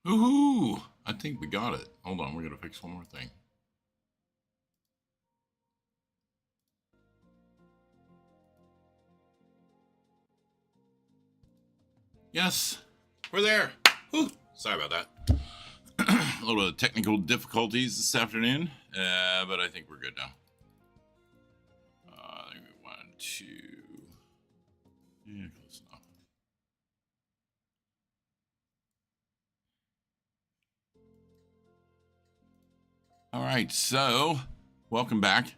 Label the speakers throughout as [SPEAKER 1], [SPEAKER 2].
[SPEAKER 1] Woohoo! I think we got it. Hold on, we're gonna fix one more thing. Yes, we're there. Whew. Sorry about that. A little bit of technical difficulties this afternoon, but I think we're good now. I think we want to. Yeah, close enough. All right, so welcome back.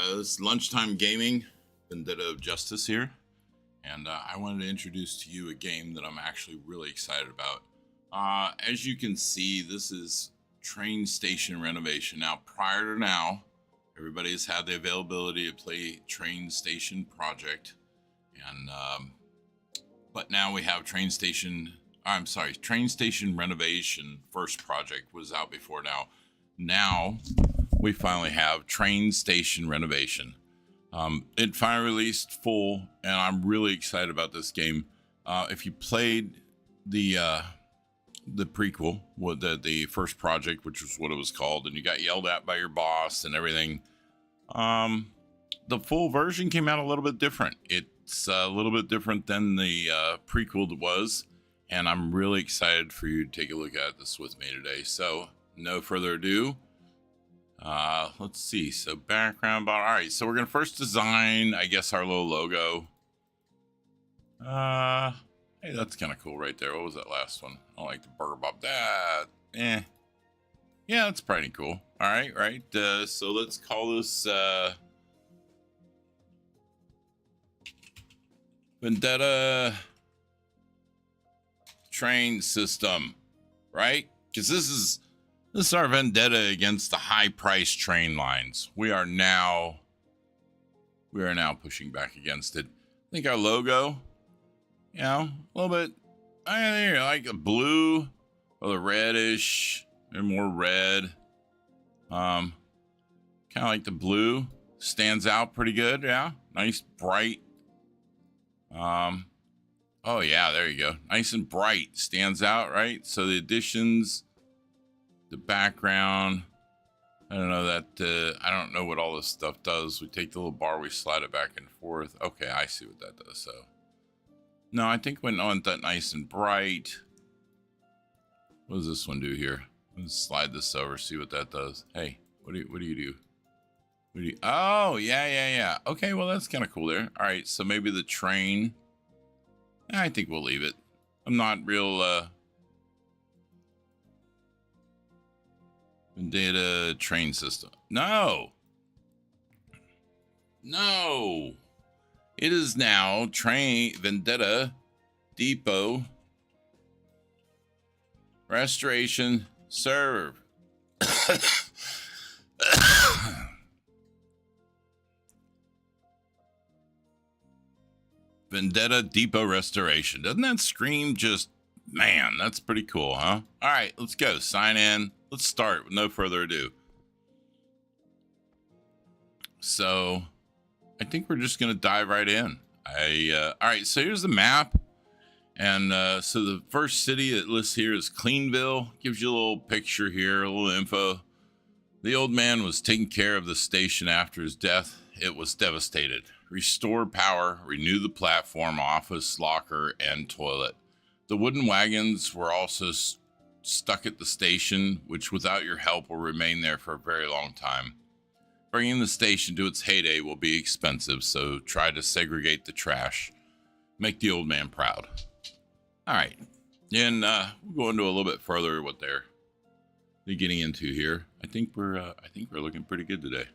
[SPEAKER 1] This is Lunchtime Gaming, Vendetta of Justice here. And I wanted to introduce to you a game that I'm actually really excited about. As you can see, this is train station renovation. Now, prior to now, everybody has had the availability to play Train Station Project. And but now we have Train Station Renovation First Project was out before now. Now we finally have Train Station Renovation. It finally released full, and I'm really excited about this game. If you played the prequel, the first project, which was what it was called, and you got yelled at by your boss and everything, the full version came out a little bit different. It's a little bit different than the prequel was, and I'm really excited for you to take a look at this with me today. So, no further ado. Let's see. So background bar. All right. So we're going to first design, I guess, our little logo. Hey, that's kind of cool right there. What was that last one? I like the burger bob. That. Yeah, that's pretty cool. All right. Right. So let's call this, Vendetta Train System, right? Because this is our vendetta against the high-priced train lines. We are now pushing back against it. I think our logo, a little bit, I like the blue or the reddish, and more red. Kind of like the blue stands out pretty good. Yeah, nice bright. Oh yeah, there you go. Nice and bright, stands out, right? So the additions. The background, I don't know that, I don't know what all this stuff does. We take the little bar, we slide it back and forth. Okay, I see what that does. So, no, I think we want that nice and bright. What does this one do here? Let's slide this over, see what that does. Hey, what do you do? Oh, yeah. Okay, well, that's kind of cool there. All right, so maybe the train. I think we'll leave it. I'm not real, Vendetta train system. No. It is now train Vendetta Depot Restoration Serve. Vendetta Depot Restoration. Doesn't that scream just, man, that's pretty cool, huh? All right, let's go. Sign in. Let's start with no further ado. So I think we're just going to dive right in. All right, so here's the map. And so the first city that lists here is Cleanville. Gives you a little picture here, a little info. The old man was taking care of the station after his death. It was devastated. Restore power, renew the platform, office, locker, and toilet. The wooden wagons were also stuck at the station, which without your help will remain there for a very long time. Bringing the station to its heyday will be expensive, so try to segregate the trash. Make the old man proud. All right, and we'll go into a little bit further what they're getting into here. I think we're looking pretty good today.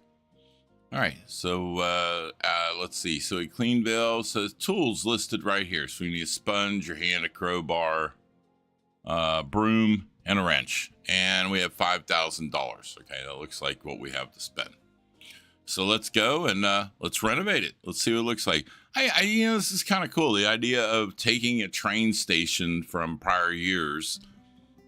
[SPEAKER 1] All right, so let's see. So a Cleanville, so tools listed right here. So we need a sponge, your hand, a crowbar, broom, and a wrench, and we have $5,000. Okay, that looks like what we have to spend. So let's go and let's renovate it. Let's see what it looks like. This is kind of cool. The idea of taking a train station from prior years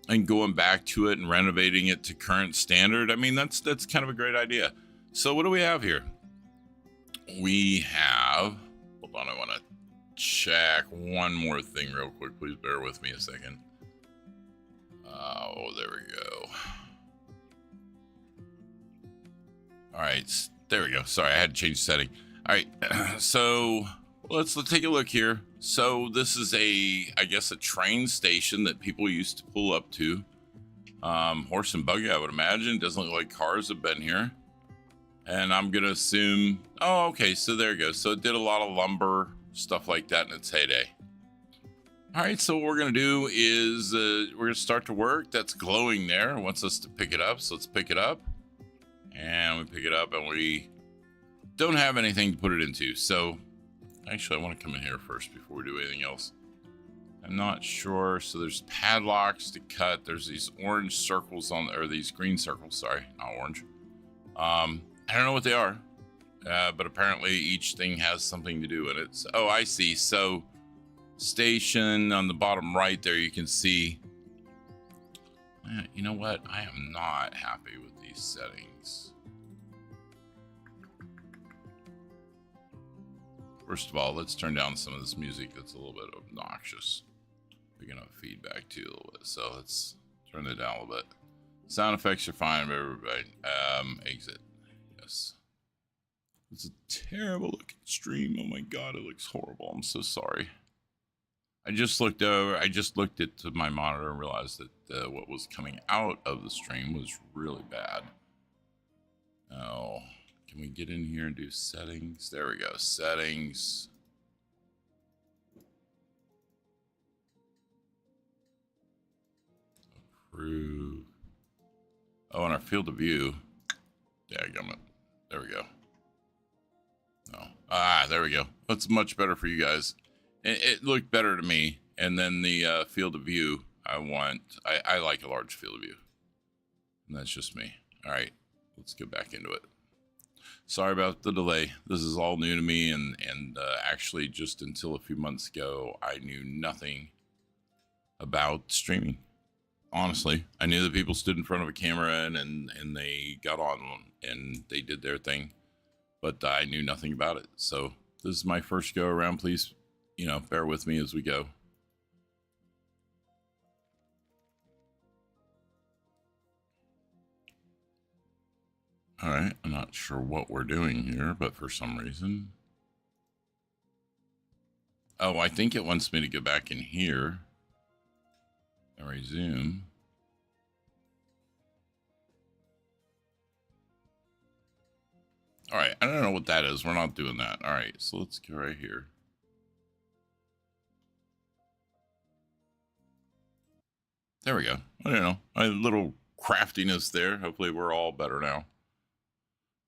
[SPEAKER 1] and going back to it and renovating it to current standard. I mean, that's kind of a great idea. So what do we have here? We have, hold on, I want to check one more thing real quick. Please bear with me a second. Oh, there we go. All right, there we go. Sorry, I had to change setting. All right, so let's take a look here. So this is I guess a train station that people used to pull up to. Horse and buggy, I would imagine. Doesn't look like cars have been here. And I'm gonna assume, oh, okay, so there you go. So it did a lot of lumber, stuff like that in its heyday. All right, so what we're gonna do is we're gonna start to work. That's glowing there. It wants us to pick it up, so let's pick it up. And we pick it up, and we don't have anything to put it into. So actually, I want to come in here first before we do anything else. I'm not sure. So there's padlocks to cut. There's these orange circles or these green circles. Sorry, not orange. I don't know what they are, but apparently each thing has something to do in it. So, oh, I see. So station on the bottom right there, you can see. You know what? I am not happy with these settings. First of all, let's turn down some of this music that's a little bit obnoxious. We're gonna feedback too a little bit, so let's turn it down a little bit. Sound effects are fine, everybody. Exit. Yes. It's a terrible looking stream. Oh my god, it looks horrible. I'm so sorry. I just looked at my monitor and realized that what was coming out of the stream was really bad. Oh, can we get in here and do settings? There we go, settings. Approve. Oh, and our field of view. Dadgummit. There we go. No. There we go. That's much better for you guys. It looked better to me. And then the field of view, I like a large field of view. And that's just me. All right, let's get back into it. Sorry about the delay. This is all new to me. And actually, just until a few months ago, I knew nothing about streaming. Honestly, I knew that people stood in front of a camera and they got on and they did their thing, but I knew nothing about it. So this is my first go around. Please, bear with me as we go. All right, I'm not sure what we're doing here, but for some reason. Oh, I think it wants me to go back in here and resume. All right, I don't know what that is. We're not doing that. All right, so let's go right here. There we go. I don't know. A little craftiness there. Hopefully we're all better now.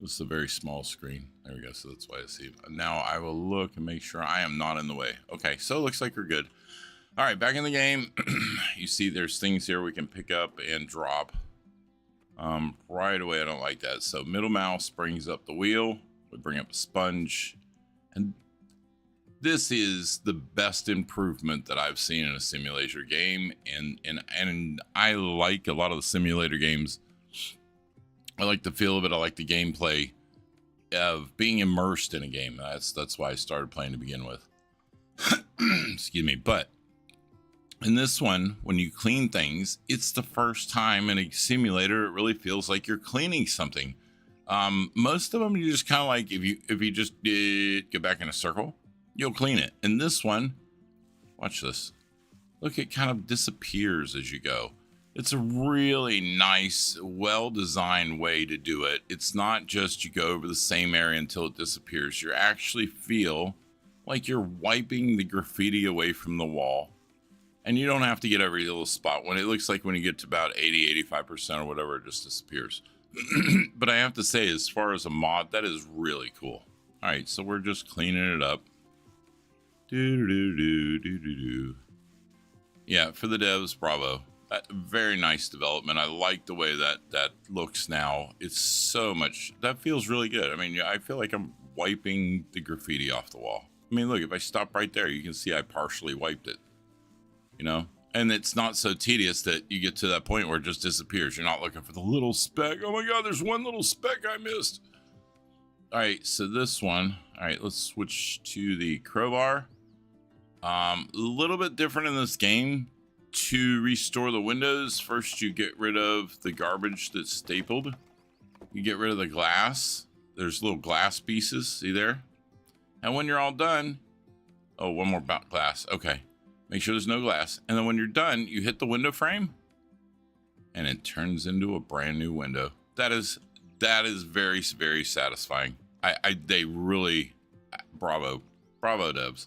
[SPEAKER 1] This is a very small screen. There we go. So that's why I see it. Now I will look and make sure I am not in the way. Okay, so it looks like we're good. All right, back in the game. You see there's things here we can pick up and drop. Right away, I don't like that. So middle mouse brings up the wheel. We bring up a sponge. And this is the best improvement that I've seen in a simulator game. And I like a lot of the simulator games. I like the feel of it. I like the gameplay of being immersed in a game. That's why I started playing to begin with. Excuse me. But in this one, when you clean things, it's the first time in a simulator it really feels like you're cleaning something. Most of them, you just kind of like, if you just get back in a circle, you'll clean it. In this one, watch this. Look, it kind of disappears as you go. It's a really nice, well-designed way to do it. It's not just you go over the same area until it disappears. You actually feel like you're wiping the graffiti away from the wall. And you don't have to get every little spot. When it looks like when you get to about 80, 85% or whatever, it just disappears. But I have to say, as far as a mod, that is really cool. All right, so we're just cleaning it up. Yeah, for the devs, bravo. Very nice development. I like the way that looks now. It's so much. That feels really good. I mean, I feel like I'm wiping the graffiti off the wall. I mean, look, if I stop right there, you can see I partially wiped it. And it's not so tedious that you get to that point where it just disappears. You're not looking for the little speck. Oh my god, there's one little speck I missed. All right, so this one. All right, let's switch to the crowbar. A little bit different in this game. To restore the windows, first you get rid of the garbage that's stapled. You get rid of the glass. There's little glass pieces, see there? And when you're all done, oh, one more glass. Okay, make sure there's no glass. And then when you're done, you hit the window frame and it turns into a brand new window. That is very, very satisfying. They really, bravo devs.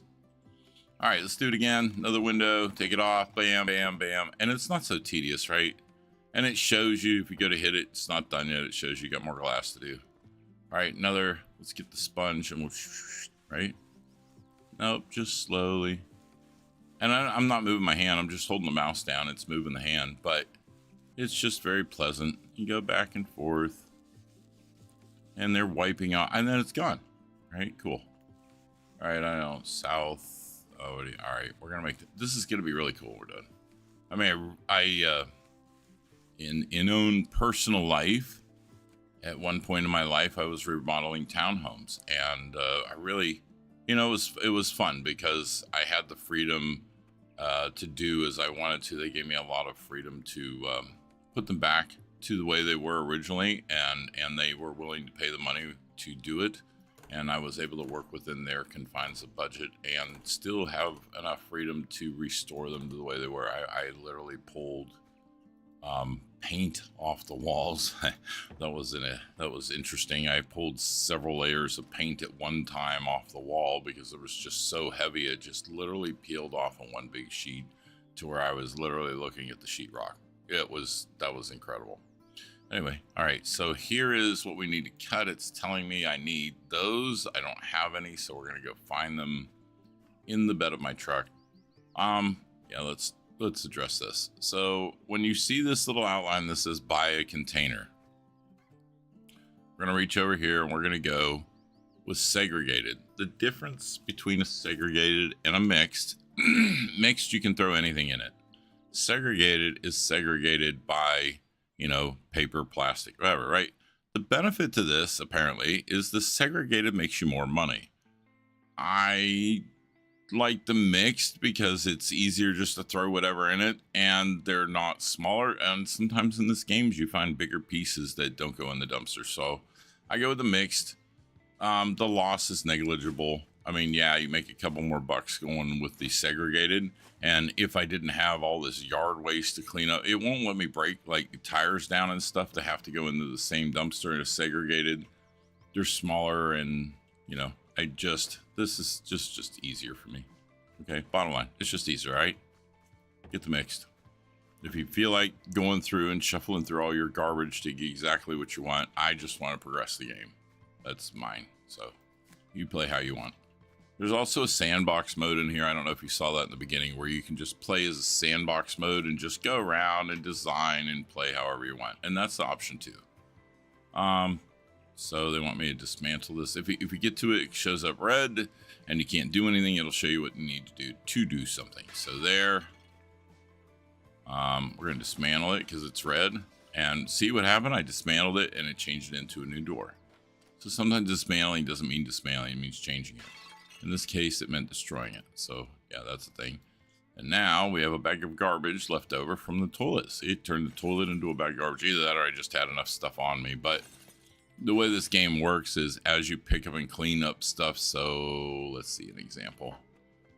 [SPEAKER 1] All right, let's do it again. Another window, take it off, bam, bam, bam. And it's not so tedious, right? And it shows you, if you go to hit it, it's not done yet. It shows you got more glass to do. All right, let's get the sponge and we'll, right? Nope, just slowly. And I'm not moving my hand. I'm just holding the mouse down. It's moving the hand, but it's just very pleasant. You go back and forth and they're wiping out and then it's gone. All right, cool. All right, I know, south. Oh, all right, we're gonna make this is gonna be really cool. We're done. I mean, in own personal life, at one point in my life, I was remodeling townhomes, and I really, you know, it was fun because I had the freedom to do as I wanted to. They gave me a lot of freedom to put them back to the way they were originally, and they were willing to pay the money to do it. And I was able to work within their confines of budget and still have enough freedom to restore them to the way they were. I literally pulled paint off the walls. that was interesting. I pulled several layers of paint at one time off the wall because it was just so heavy. It just literally peeled off on one big sheet to where I was literally looking at the sheetrock. That was incredible. Anyway, all right, so here is what we need to cut. It's telling me I need those. I don't have any, so we're gonna go find them in the bed of my truck. Yeah, let's address this. So when you see this little outline that says buy a container, we're gonna reach over here and we're gonna go with segregated. The difference between a segregated and a mixed, mixed you can throw anything in it. Segregated is segregated by, you know, paper, plastic, whatever, right? The benefit to this, apparently, is the segregated makes you more money. I like the mixed because it's easier just to throw whatever in it, and they're not smaller. And sometimes in this games, you find bigger pieces that don't go in the dumpster. So I go with the mixed. The loss is negligible. I mean, yeah, you make a couple more bucks going with the segregated. And if I didn't have all this yard waste to clean up, it won't let me break like tires down and stuff to have to go into the same dumpster as segregated. They're smaller and, you know, this is just easier for me. Okay, bottom line, it's just easier, right? Get the mixed. If you feel like going through and shuffling through all your garbage to get exactly what you want, I just want to progress the game. That's mine. So you play how you want. There's also a sandbox mode in here. I don't know if you saw that in the beginning, where you can just play as a sandbox mode and just go around and design and play however you want. And that's the option too. So they want me to dismantle this. If we get to it, it shows up red and you can't do anything. It'll show you what you need to do something. So there, we're gonna dismantle it because it's red, and see what happened? I dismantled it and it changed it into a new door. So sometimes dismantling doesn't mean dismantling, it means changing it. In this case, it meant destroying it. So yeah, that's the thing. And now we have a bag of garbage left over from the toilet. See, it turned the toilet into a bag of garbage. Either that or I just had enough stuff on me. But the way this game works is as you pick up and clean up stuff. So let's see an example.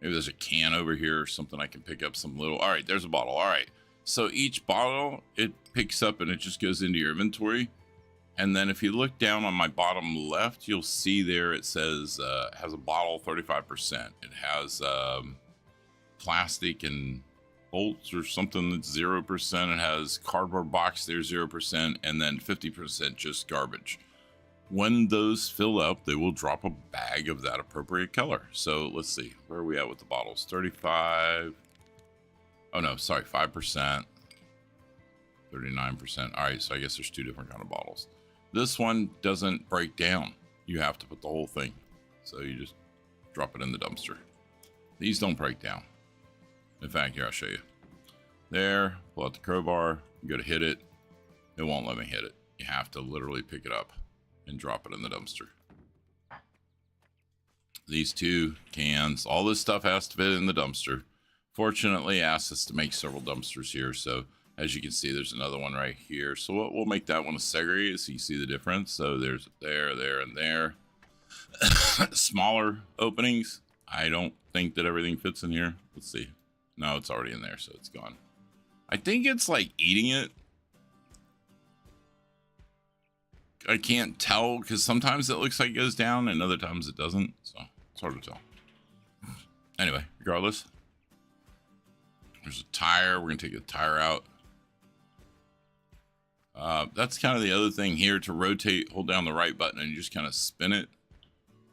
[SPEAKER 1] Maybe there's a can over here or something I can pick up some little. All right, there's a bottle. All right. So each bottle, it picks up and it just goes into your inventory. And then if you look down on my bottom left, you'll see there it says has a bottle 35%. It has plastic and bolts or something that's 0%. It has cardboard box there 0%, and then 50% just garbage. When those fill up, they will drop a bag of that appropriate color. So let's see, where are we at with the bottles? 35. Oh no, sorry, 5%, 39%. All right, so I guess there's two different kind of bottles. This one doesn't break down. You have to put the whole thing. So you just drop it in the dumpster. These don't break down. In fact, here, I'll show you. There, pull out the crowbar, you go to hit it. It won't let me hit it. You have to literally pick it up and drop it in the dumpster. These two cans, all this stuff has to fit in the dumpster. Fortunately, asked us to make several dumpsters here. So as you can see, there's another one right here. So we'll make that one a segregated so you see the difference. So there's there, and there. Smaller openings. I don't think that everything fits in here. Let's see. No, it's already in there, so it's gone. I think it's like eating it. I can't tell because sometimes it looks like it goes down and other times it doesn't. So it's hard to tell. Anyway, regardless. There's a tire. We're going to take the tire out. That's kind of the other thing here. To rotate, hold down the right button and you just kind of spin it.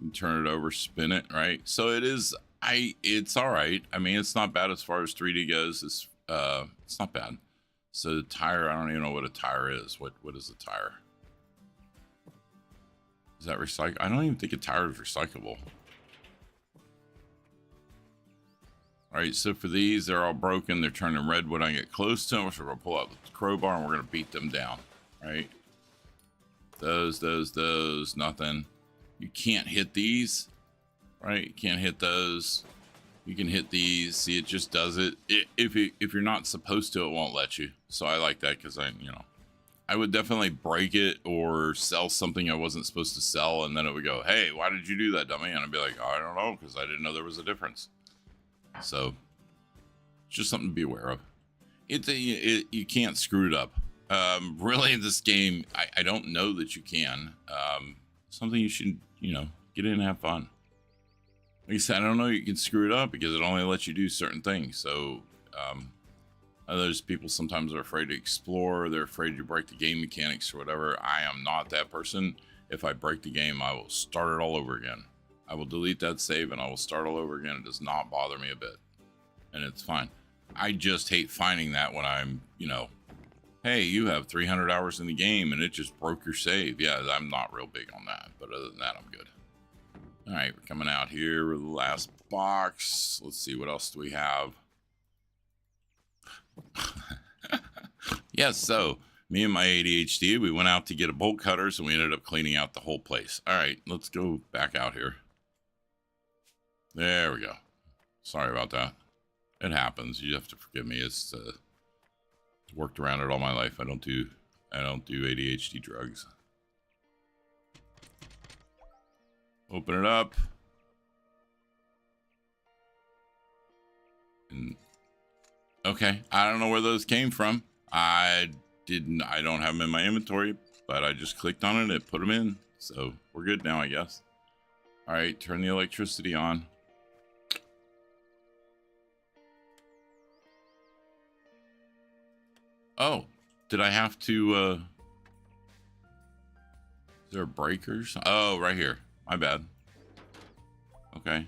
[SPEAKER 1] And turn it over, spin it, right? So it is, it's all right. I mean, it's not bad as far as 3D goes. It's not bad. So the tire, I don't even know what a tire is. What is a tire? Is that recycle? I don't even think a tire is recyclable. All right, so for these, they're all broken. They're turning red when I get close to them. So we're gonna pull out the crowbar and we're gonna beat them down, right? Those, nothing. You can't hit these, right? You can't hit those. You can hit these. See, it just does it. If you're not supposed to, it won't let you. So I like that because I would definitely break it or sell something I wasn't supposed to sell, and then it would go, "Hey, why did you do that, dummy?" And I'd be like, "Oh, I don't know, because I didn't know there was a difference." So, it's just something to be aware of. You can't screw it up. Really, this game, I don't know that you can. Something you should, get in and have fun. Like I said, I don't know you can screw it up because it only lets you do certain things. So, others people sometimes are afraid to explore. They're afraid to break the game mechanics or whatever. I am not that person. If I break the game, I will start it all over again. I will delete that save and I will start all over again. It does not bother me a bit. And it's fine. I just hate finding that when I'm, hey, you have 300 hours in the game and it just broke your save. Yeah, I'm not real big on that. But other than that, I'm good. All right, we're coming out here with the last box. Let's see, what else do we have? Yes, so me and my ADHD, we went out to get a bolt cutter, so we ended up cleaning out the whole place. All right, let's go back out here. There we go. Sorry about that. It happens. You have to forgive me. It's worked around it all my life. I don't do ADHD drugs. Open it up. And okay, I don't know where those came from. I don't have them in my inventory, but I just clicked on it, it put them in. So we're good now, I guess. All right, turn the electricity on. Oh, did I have to, is there breakers? Oh, right here. My bad. Okay.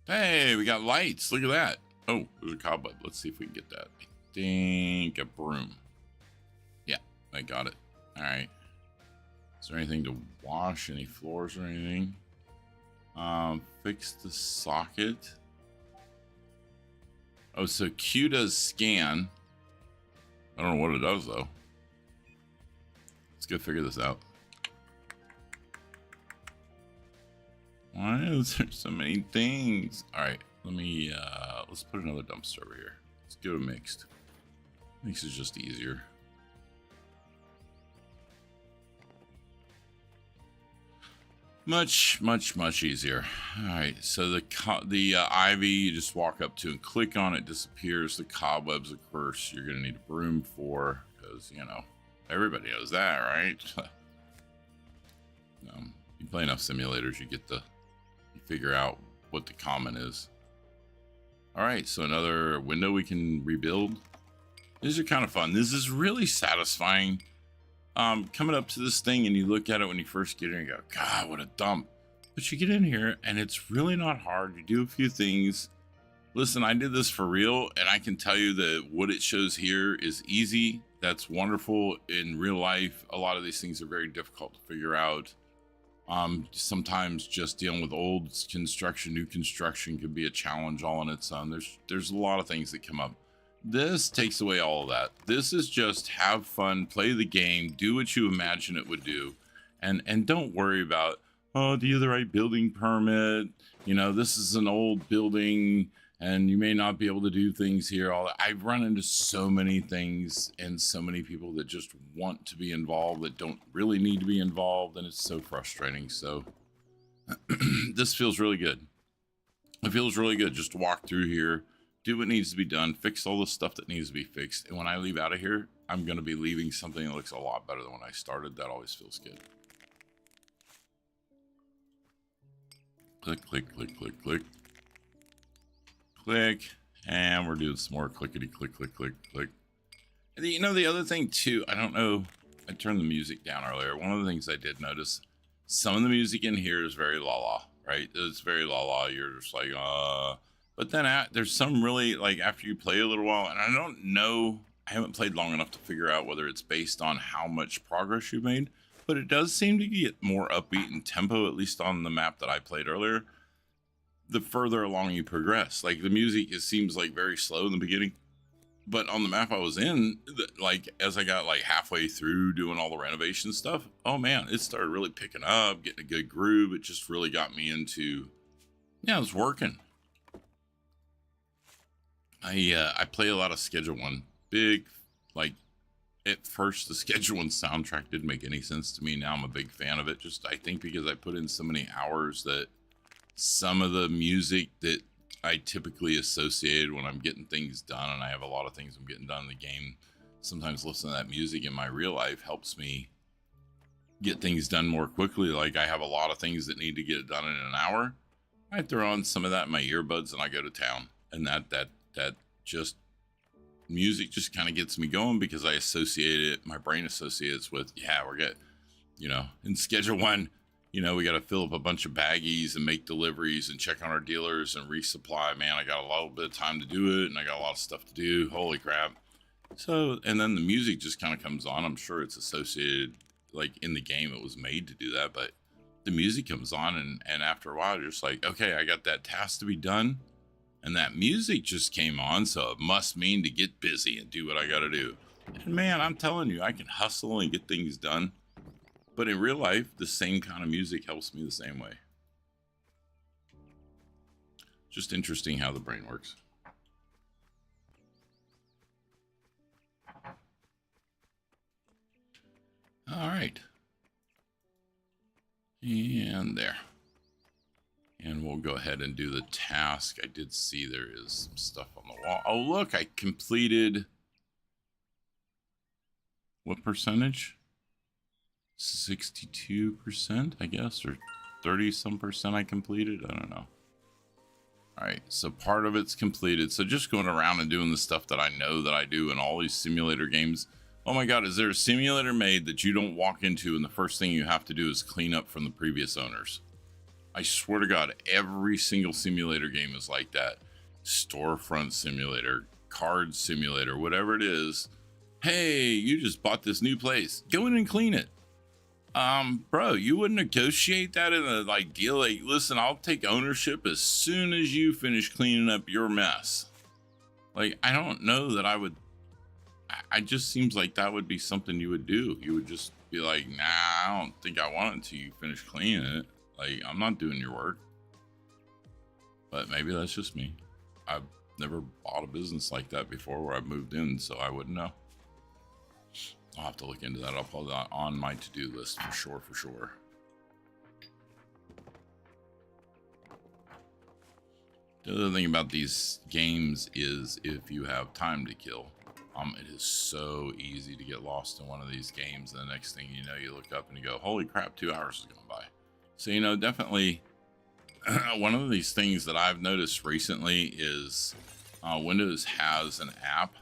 [SPEAKER 1] Hey, we got lights. Look at that. Oh, there's a cobweb. Let's see if we can get that. I think a broom. Yeah, I got it. All right. Is there anything to wash? Any floors or anything? Fix the socket. Oh, so Q does scan. I don't know what it does, though. Let's go figure this out. Why is there so many things? All right, let's put another dumpster over here. Let's go to mixed. Mixed is just easier. Much easier. All right, so the ivy, you just walk up to and click on it, disappears. The cobwebs, of course, you're gonna need a broom for, because everybody knows that, right? You play enough simulators, you figure out what the common is. All right, so another window we can rebuild. These are kind of fun. This is really satisfying. Coming up to this thing and you look at it when you first get in and you go, God, what a dump. But you get in here and it's really not hard. You do a few things. Listen, I did this for real and I can tell you that what it shows here is easy. That's wonderful. In real life, a lot of these things are very difficult to figure out. Sometimes just dealing with old construction, new construction could be a challenge all on its own. There's a lot of things that come up. This takes away all of that. This is just have fun, play the game, do what you imagine it would do, and don't worry about oh, do you have the right building permit? You know, this is an old building and you may not be able to do things here. All that. I've run into so many things and so many people that just want to be involved that don't really need to be involved, and it's so frustrating. So this feels really good. It feels really good just to walk through here, do what needs to be done, fix all the stuff that needs to be fixed, and when I leave out of here, I'm going to be leaving something that looks a lot better than when I started. That always feels good. Click, click, click, click, click. Click, and we're doing some more clickety click, click, click, click. And you know, the other thing too, I don't know, I turned the music down earlier. One of the things I did notice, some of the music in here is very la-la, right? It's very la-la. You're just like, but then there's some really, like, after you play a little while, and I don't know, I haven't played long enough to figure out whether it's based on how much progress you made, but it does seem to get more upbeat in tempo, at least on the map that I played earlier, the further along you progress. Like, the music, it seems like very slow in the beginning, but on the map I was in, like, as I got like halfway through doing all the renovation stuff, oh man, it started really picking up, getting a good groove. It just really got me into, yeah, it was working. I play a lot of Schedule 1. Big, like, at first the Schedule 1 soundtrack didn't make any sense to me. Now I'm a big fan of it. Just, I think because I put in so many hours that some of the music that I typically associated when I'm getting things done, and I have a lot of things I'm getting done in the game, sometimes listening to that music in my real life helps me get things done more quickly. Like, I have a lot of things that need to get done in an hour. I throw on some of that in my earbuds and I go to town, and that just music just kind of gets me going because I associate it, my brain associates with, yeah, we're good, you know. In Schedule 1, you know, we got to fill up a bunch of baggies and make deliveries and check on our dealers and resupply. Man, I got a little bit of time to do it, and I got a lot of stuff to do. Holy crap. So, and then the music just kind of comes on. I'm sure it's associated, like, in the game it was made to do that, but the music comes on, and after a while you're just like, okay, I got that task to be done, and that music just came on, so it must mean to get busy and do what I got to do. And man, I'm telling you, I can hustle and get things done. But in real life, the same kind of music helps me the same way. Just interesting how the brain works. All right. And there. And we'll go ahead and do the task. I did see there is some stuff on the wall. Oh, look, I completed... What percentage? 62%, I guess, or 30-some% I completed. I don't know. All right, so part of it's completed. So just going around and doing the stuff that I know that I do in all these simulator games. Oh my God, is there a simulator made that you don't walk into and the first thing you have to do is clean up from the previous owners? I swear to God, every single simulator game is like that. Storefront simulator, card simulator, whatever it is. Hey, you just bought this new place. Go in and clean it. Bro, you wouldn't negotiate that in a like deal? Like, listen, I'll take ownership as soon as you finish cleaning up your mess. Like, I don't know that I would. I just seems like that would be something you would do. You would just be like, nah, I don't think I want it until you finish cleaning it. Like, I'm not doing your work. But maybe that's just me. I've never bought a business like that before where I've moved in, so I wouldn't know. I'll have to look into that. I'll put that on my to-do list for sure, for sure. The other thing about these games is if you have time to kill, it is so easy to get lost in one of these games. And the next thing you know, you look up and you go, holy crap, 2 hours has gone by. So, you know, definitely one of these things that I've noticed recently is Windows has an app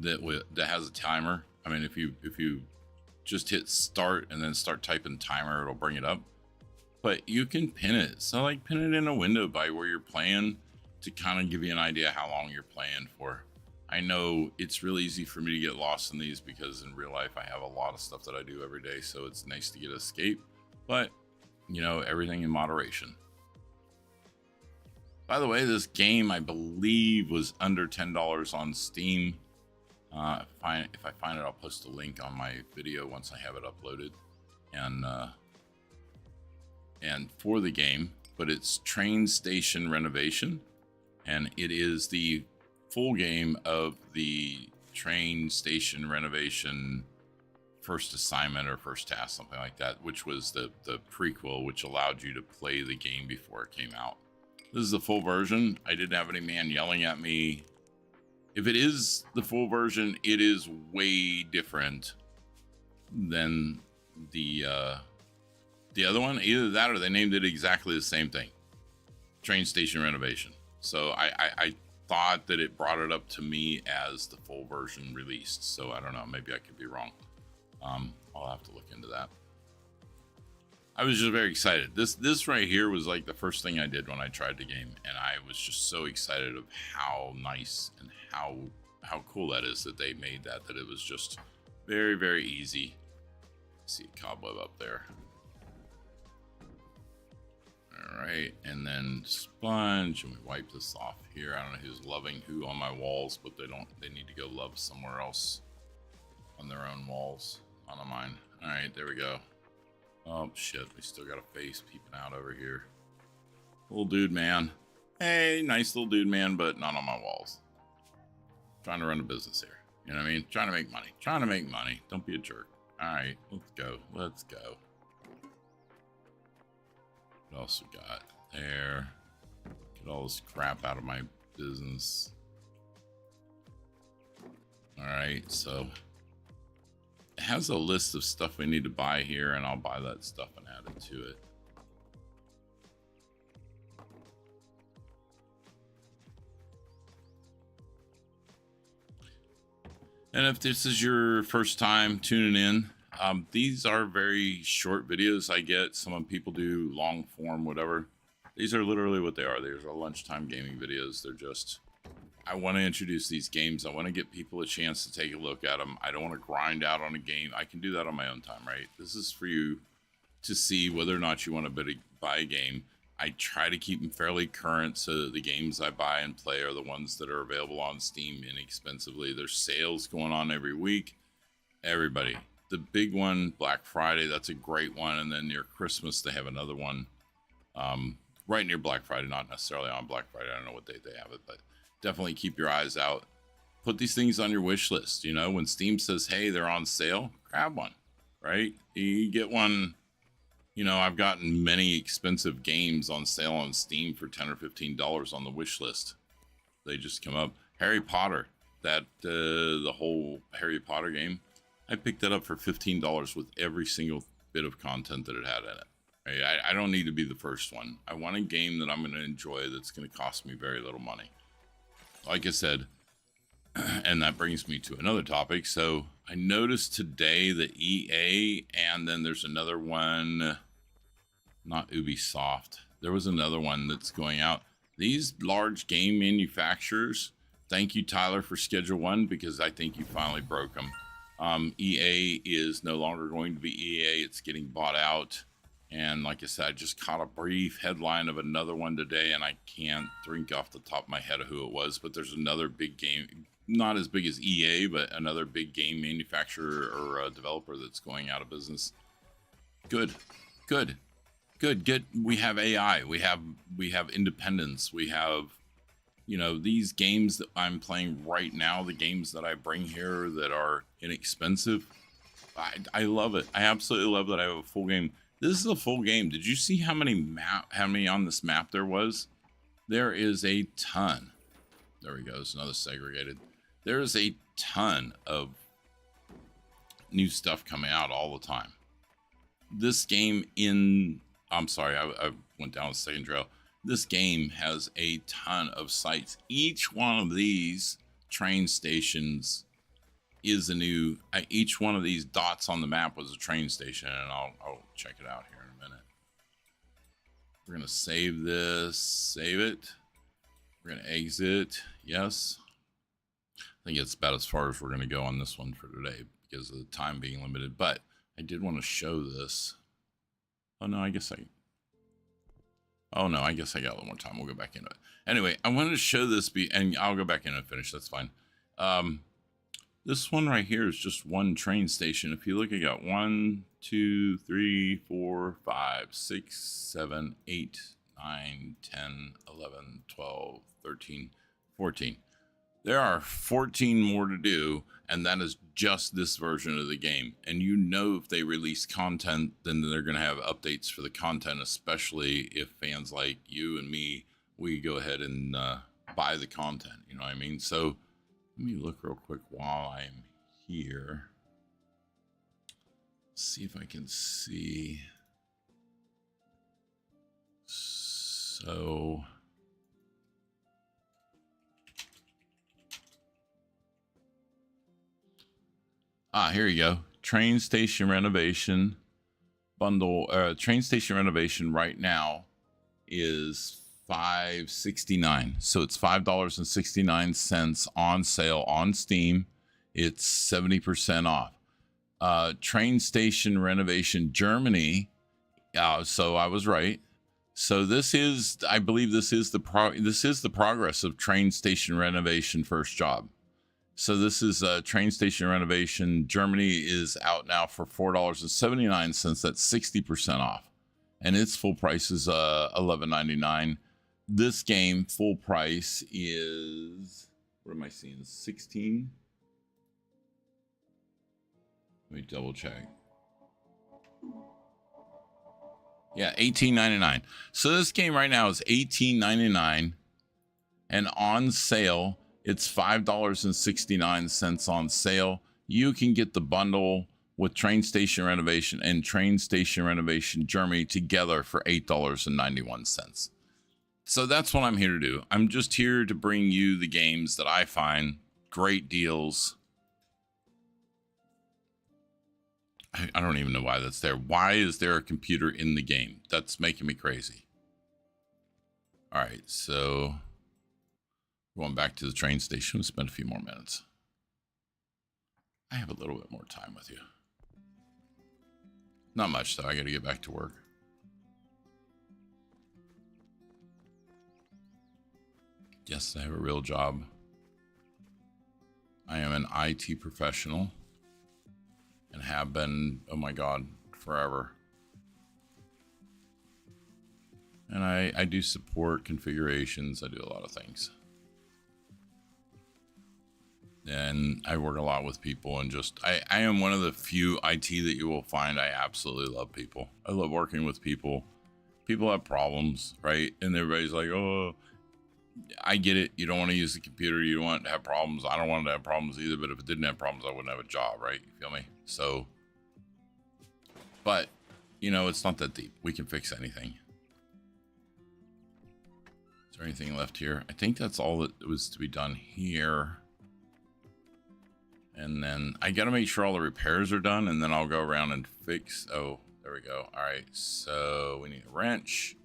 [SPEAKER 1] that has a timer. I mean, if you just hit start and then start typing timer, it'll bring it up. But you can pin it. So like pin it in a window by where you're playing to kind of give you an idea how long you're playing for. I know it's really easy for me to get lost in these because in real life I have a lot of stuff that I do every day. So it's nice to get escape. But, you know, everything in moderation. By the way, this game, I believe, was under $10 on Steam. If I find it, I'll post a link on my video once I have it uploaded. And and for the game, but it's train station renovation, and it is the full game of the train station renovation first assignment or first task, something like that, which was the prequel, which allowed you to play the game before it came out. This is the full version. I didn't have any man yelling at me. If it is the full version, it is way different than the other one. Either that or they named it exactly the same thing, train station renovation. So I thought that it brought it up to me as the full version released. So I don't know, maybe I could be wrong. I'll have to look into that. I was just very excited. This right here was like the first thing I did when I tried the game, and I was just so excited of how nice and how cool that is that they made that it was just very, very easy. See a cobweb up there. All right, and then sponge, and we wipe this off here. I don't know who's loving who on my walls, but they need to go love somewhere else on their own walls, not on mine. All right, there we go. Oh shit, we still got a face peeping out over here. Little dude man. Hey, nice little dude man, but not on my walls. Trying to run a business here. You know what I mean? Trying to make money. Trying to make money. Don't be a jerk. All right, let's go. Let's go. What else we got there? Get all this crap out of my business. All right, so it has a list of stuff we need to buy here, and I'll buy that stuff and add it to it. And if this is your first time tuning in, these are very short videos I get. Some people do long form, whatever. These are literally what they are. These are lunchtime gaming videos. They're just, I want to introduce these games. I want to get people a chance to take a look at them. I don't want to grind out on a game. I can do that on my own time, right? This is for you to see whether or not you want to buy a game. I try to keep them fairly current, so that the games I buy and play are the ones that are available on Steam inexpensively. There's sales going on every week. Everybody. The big one, Black Friday, that's a great one. And then near Christmas, they have another one right near Black Friday, not necessarily on Black Friday. I don't know what date they have it, but definitely keep your eyes out. Put these things on your wish list. You know, when Steam says, hey, they're on sale, grab one, right? You get one. You know, I've gotten many expensive games on sale on Steam for $10 or $15 on the wish list. They just come up. Harry Potter, that the whole Harry Potter game, I picked that up for $15 with every single bit of content that it had in it. Right? I don't need to be the first one. I want a game that I'm going to enjoy that's going to cost me very little money. Like I said, and that brings me to another topic. So I noticed today that EA, and then there's another one, not Ubisoft. There was another one that's going out. These large game manufacturers, thank you, Tyler, for Schedule 1, because I think you finally broke them. EA is no longer going to be EA. It's getting bought out. And like I said, I just caught a brief headline of another one today, and I can't think off the top of my head of who it was, but there's another big game, not as big as EA, but another big game manufacturer or developer that's going out of business. Good. We have AI. We have independence. We have, you know, these games that I'm playing right now, the games that I bring here that are inexpensive. I love it. I absolutely love that I have a full game. This is a full game. Did you see how many on this map there was? There is a ton. There we go. It's another segregated. There is a ton of new stuff coming out all the time. This game I'm sorry, I went down a second trail. This game has a ton of sites. Each one of these train stations is a new, each one of these dots on the map was a train station, and I'll check it out here in a minute. We're going to save this, save it. We're going to exit, yes. I think it's about as far as we're going to go on this one for today because of the time being limited, but I did want to show this. Oh no, I guess I got a little more time. We'll go back into it. Anyway, I wanted to show this and I'll go back in and finish. That's fine. This one right here is just one train station. If you look, I got 1, 2, 3, 4, 5, 6, 7, 8, 9, 10, 11, 12, 13, 14. There are 14 more to do, and that is just this version of the game. And you know, if they release content, then they're going to have updates for the content, especially if fans like you and me, we go ahead and buy the content. You know what I mean? So let me look real quick while I'm here. See if I can see. So here you go. Train station renovation bundle. Train station renovation right now is $5.69. So it's $5.69 on sale on Steam. It's 70% off. Train station renovation Germany. So I was right. So this is, I believe, this is the progress of train station renovation first job. So this is train station renovation Germany is out now for $4.79. That's 60% off, and its full price is $11.99. This game full price is, what am I seeing? 16. Let me double check. Yeah, $18.99. So this game right now is $18.99, and on sale it's $5.69 on sale. You can get the bundle with train station renovation and train station renovation Germany together for $8.91. So that's what I'm here to do. I'm just here to bring you the games that I find great deals. I don't even know why that's there. Why is there a computer in the game? That's making me crazy. All right, so going back to the train station, we'll spend a few more minutes. I have a little bit more time with you. Not much, though. I got to get back to work. Yes, I have a real job. I am an IT professional and have been, oh my God, forever. And I do support configurations. I do a lot of things. And I work a lot with people, and just I am one of the few IT that you will find I absolutely love people. I love working with people. People have problems, right? And everybody's like, oh, I get it. You don't want to use the computer. You don't want to have problems. I don't want to have problems either. But if it didn't have problems, I wouldn't have a job, right? You feel me? So, but, you know, it's not that deep. We can fix anything. Is there anything left here? I think that's all that was to be done here. And then I got to make sure all the repairs are done, and then I'll go around and fix. Oh, there we go. All right. So we need a wrench.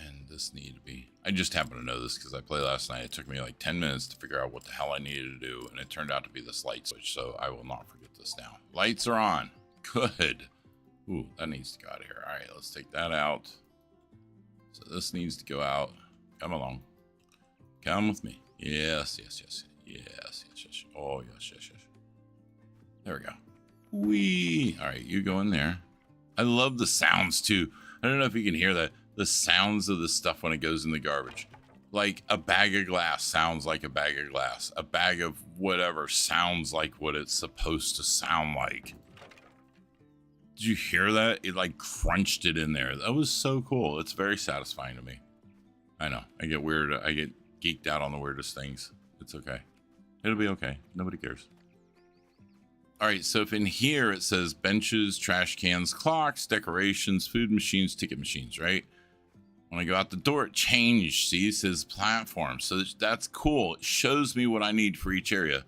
[SPEAKER 1] And this needed to be, I just happen to know this because I played last night. It took me like 10 minutes to figure out what the hell I needed to do. And it turned out to be this light switch. So I will not forget this now. Lights are on. Good. Ooh, that needs to go out of here. All right, let's take that out. So this needs to go out. Come along. Come with me. Yes, yes, yes. Yes, yes, yes. Oh, yes, yes, yes. There we go. Whee. All right, you go in there. I love the sounds too. I don't know if you can hear that. The sounds of the stuff when it goes in the garbage. Like a bag of glass sounds like a bag of glass. A bag of whatever sounds like what it's supposed to sound like. Did you hear that? It like crunched it in there. That was so cool. It's very satisfying to me. I know. I get weird. I get geeked out on the weirdest things. It's okay. It'll be okay. Nobody cares. All right, so if in here it says benches, trash cans, clocks, decorations, food machines, ticket machines, right? When I go out the door, it changed. See, it says platform. So that's cool. It shows me what I need for each area.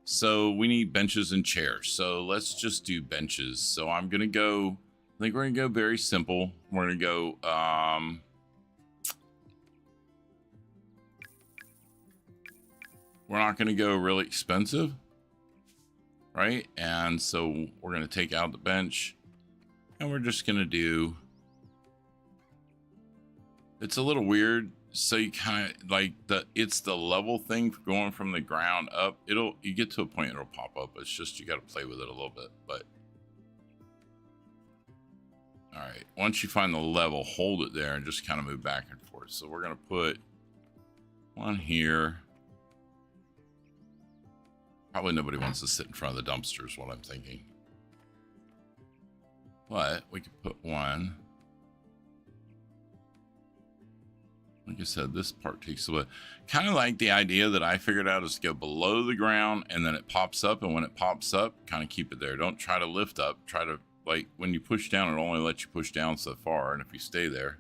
[SPEAKER 1] So we need benches and chairs. So let's just do benches. So I'm going to go, I think we're going to go very simple. We're going to go, we're not going to go really expensive, right? And so we're going to take out the bench and we're just going to do, it's a little weird so you kind of like it's the level thing for going from the ground up. You get to a point it'll pop up. It's just you got to play with it a little bit. But all right, once you find the level, hold it there and just kind of move back and forth. So we're gonna put one here. Probably nobody wants to sit in front of the dumpsters, what I'm thinking. But we could put one. Like I said, this part takes a bit. Kind of like the idea that I figured out is to go below the ground and then it pops up. And when it pops up, kind of keep it there. Don't try to lift up. Try to, like, when you push down, it only lets you push down so far. And if you stay there.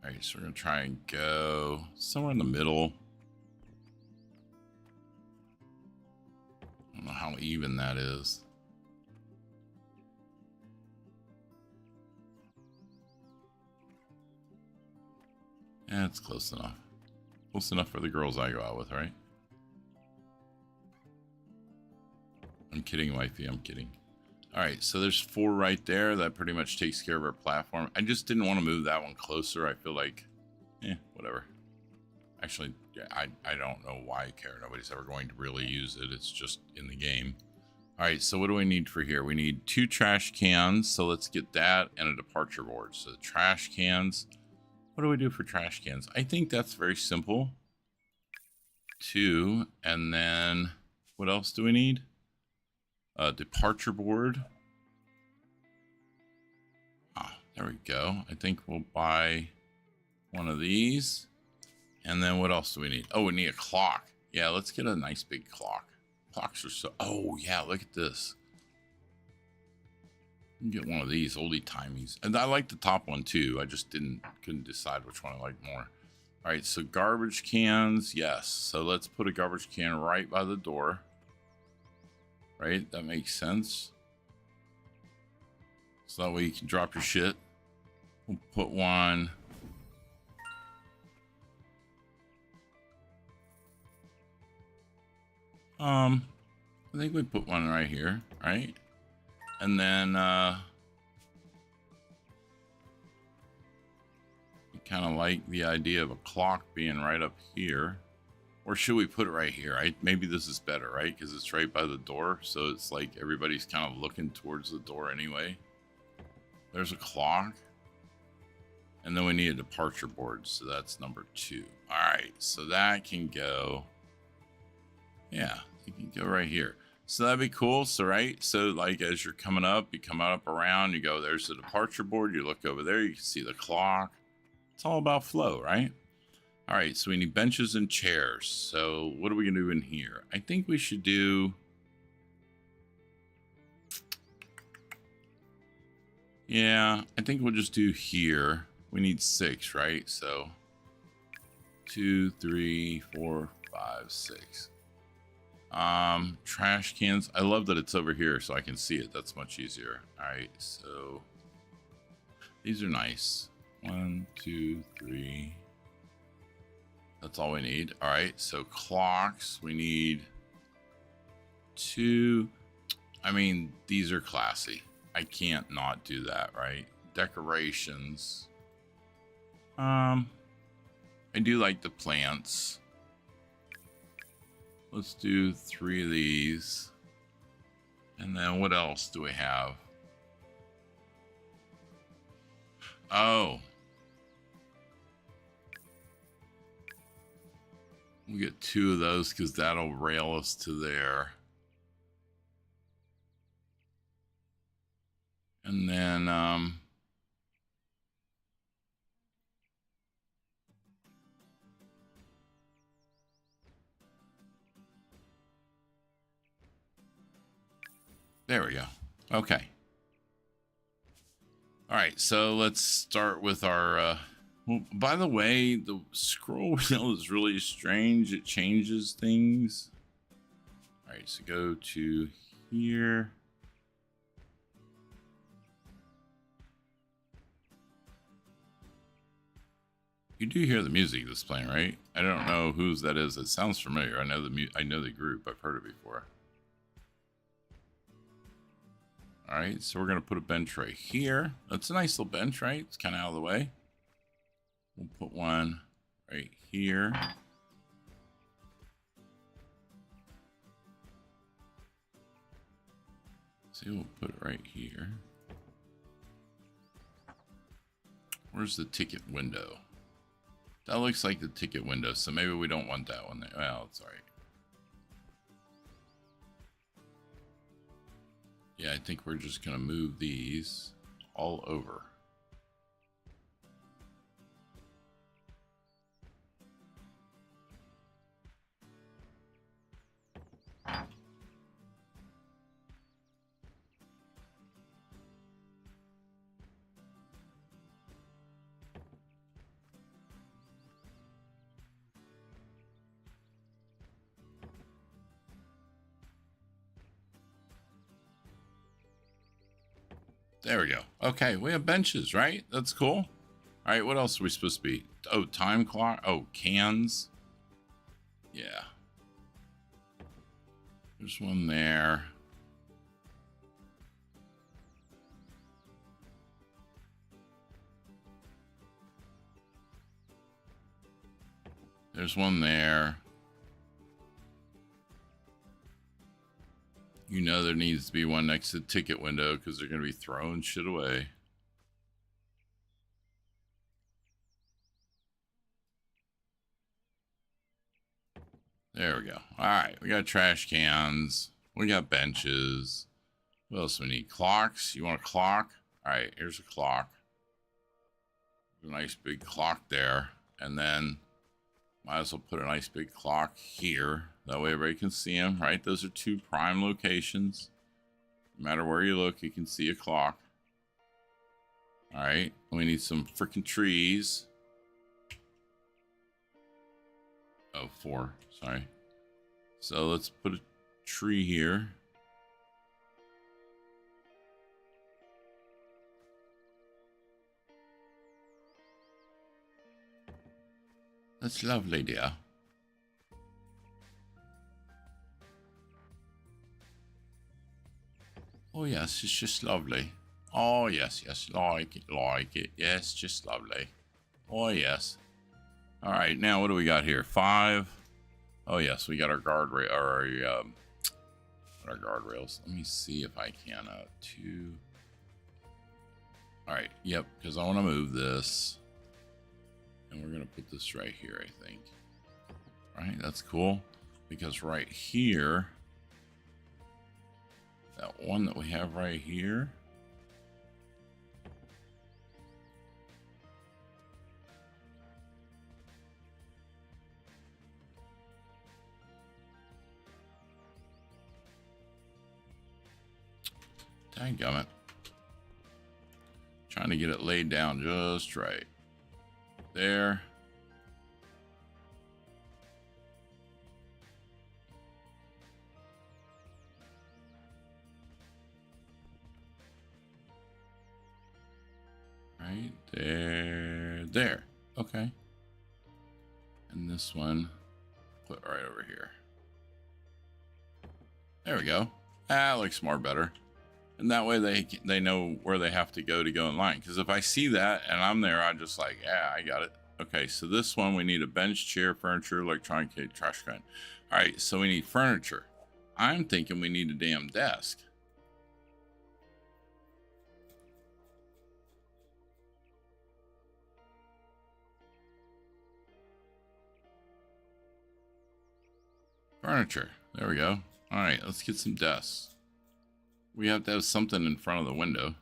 [SPEAKER 1] All right, so we're going to try and go somewhere in the middle. I don't know how even that is. Yeah, it's close enough. Close enough for the girls I go out with, right? I'm kidding, wifey. I'm kidding. All right, so there's 4 right there. That pretty much takes care of our platform. I just didn't want to move that one closer. I feel like, whatever. Actually, yeah, I don't know why I care. Nobody's ever going to really use it. It's just in the game. All right, so what do we need for here? We need 2 trash cans. So let's get that and a departure board. So the trash cans. What do we do for trash cans? I think that's very simple. 2, and then what else do we need? A departure board. Ah, there we go. I think we'll buy one of these. And then what else do we need? Oh, we need a clock. Yeah, let's get a nice big clock. Clocks are so... Oh, yeah, look at this. You can get one of these oldie-timies. And I like the top one, too. I just couldn't decide which one I like more. All right, so garbage cans. Yes. So let's put a garbage can right by the door. Right? That makes sense. So that way you can drop your shit. We'll put one... I think we put one right here, right? And then, I kind of like the idea of a clock being right up here. Or should we put it right here? Maybe this is better, right? Because it's right by the door. So it's like everybody's kind of looking towards the door anyway. There's a clock. And then we need a departure board. So that's number 2. All right. So that can go... Yeah, you can go right here. So that'd be cool. So, right. So like as you're coming up, you come up around, you go, there's the departure board. You look over there, you can see the clock. It's all about flow, right? All right. So we need benches and chairs. So what are we going to do in here? I think we should do... Yeah, I think we'll just do here. We need 6, right? So 2, 3, 4, 5, 6. Trash cans. I love that it's over here so I can see it. That's much easier. All right, so these are nice. 1, 2, 3. That's all we need. All right, so clocks. We need 2. I mean, these are classy. I can't not do that, right? Decorations. I do like the plants. Let's do 3 of these. And then what else do we have? Oh. We'll get 2 of those because that'll rail us to there. And then, there we go. Okay. All right, so let's start with our, well, by the way, the scroll wheel is really strange. It changes things. All right, so go to here. You do hear the music that's playing, right? I don't know whose that is. It sounds familiar. I know the group. I've heard it before. All right, so we're going to put a bench right here. That's a nice little bench, right? It's kind of out of the way. We'll put one right here. See, we'll put it right here. Where's the ticket window? That looks like the ticket window, so maybe we don't want that one there. Well, it's all right. Yeah, I think we're just going to move these all over. There we go. Okay, we have benches, right? That's cool. All right, what else are we supposed to be? Oh, time clock. Oh, cans. Yeah. There's one there. There's one there. You know there needs to be one next to the ticket window because they're going to be throwing shit away. There we go. All right, we got trash cans. We got benches. What else do we need? Clocks. You want a clock? All right, here's a clock. A nice big clock there. And then might as well put a nice big clock here. That way everybody can see them, right? Those are two prime locations. No matter where you look, you can see a clock. All right, we need some freaking trees. Oh, 4, sorry. So let's put a tree here. That's lovely, dear. Oh, yes, it's just lovely. Oh, yes, yes, like it. Yes, just lovely. Oh, yes. All right, now what do we got here? 5. Oh, yes, we got our guardrail, our guardrails. Let me see if I can, 2. All right, yep, because I want to move this. And we're going to put this right here, I think. All right, that's cool. Because right here, that one that we have right here, dadgummit. Trying to get it laid down just right. There. Right there. There. Okay. And this one, put right over here. There we go. That looks more better. And that way they know where they have to go in line. Because if I see that and I'm there, I'm just like, yeah, I got it. Okay, so this one, we need a bench, chair, furniture, electronic case, trash can. All right, so we need furniture. I'm thinking we need a damn desk. Furniture. There we go. All right, let's get some desks. We have to have something in front of the window.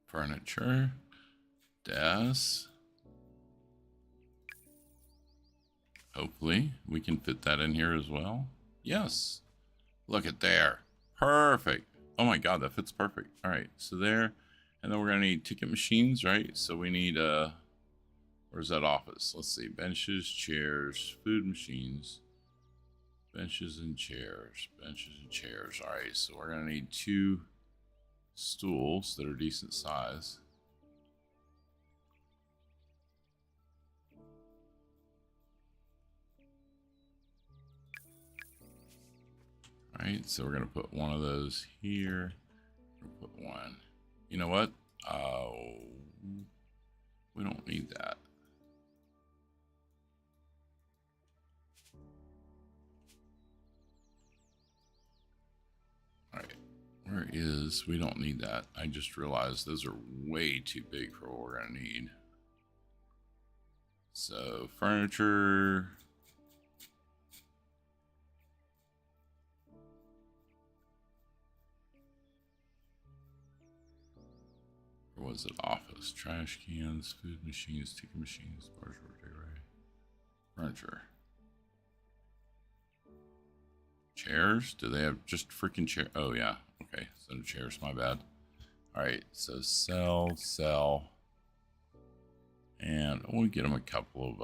[SPEAKER 1] Furniture. Desk. Hopefully we can fit that in here as well. Yes. Look at there. Perfect. Oh my God, that fits perfect. All right, so there. And then we're gonna need ticket machines, right? So we need where's that office? Let's see, benches, chairs, food machines, benches and chairs, benches and chairs. All right, so we're gonna need 2 stools that are decent size. All right, so we're gonna put one of those here. We'll put one. You know what? We don't need that. All right, where is, we don't need that. I just realized those are way too big for what we're gonna need. So furniture. Or was it office? Trash cans, food machines, ticket machines, bars, furniture. Chairs? Do they have just freaking chair? Oh yeah. Okay, so chairs, my bad. All right, so sell. And we'll get them a couple of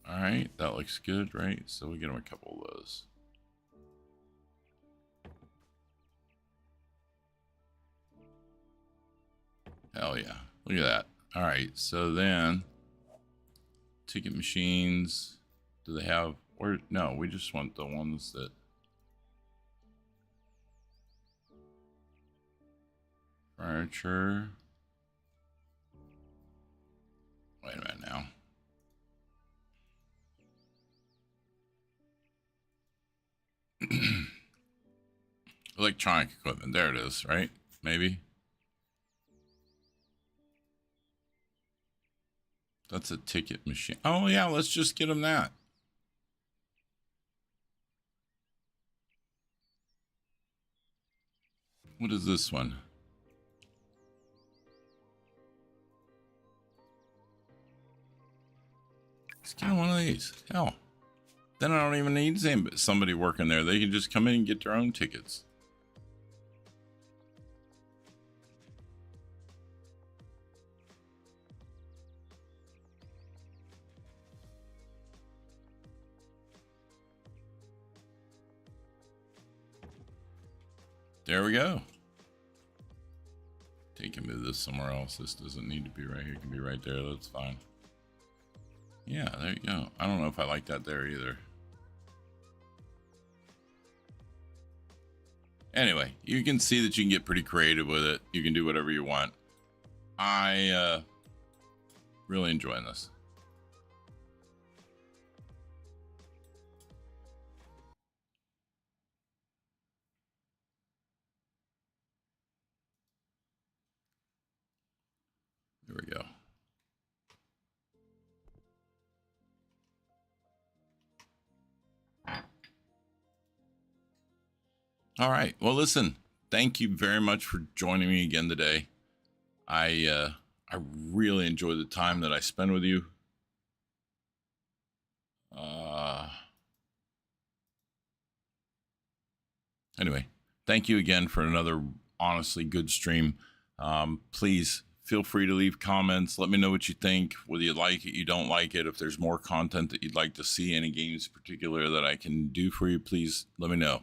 [SPEAKER 1] all right, that looks good, right? So we get them a couple of those. Hell yeah. Look at that. All right, so then ticket machines, do they have, or no, we just want the ones that, furniture. Wait a minute now. Electronic equipment, there it is, right? Maybe. That's a ticket machine. Oh yeah, let's just get them that. What is this one? Let's get one of these. Hell. Then I don't even need somebody working there. They can just come in and get their own tickets. There we go. Take and move this somewhere else. This doesn't need to be right here. It can be right there. That's fine. Yeah, there you go. I don't know if I like that there either. Anyway, you can see that you can get pretty creative with it. You can do whatever you want. I really enjoying this. There we go. All right. Well, listen, thank you very much for joining me again today. I really enjoyed the time that I spent with you. Anyway, thank you again for another honestly good stream. Please feel free to leave comments. Let me know what you think, whether you like it, you don't like it. If there's more content that you'd like to see, any games in particular that I can do for you, please let me know.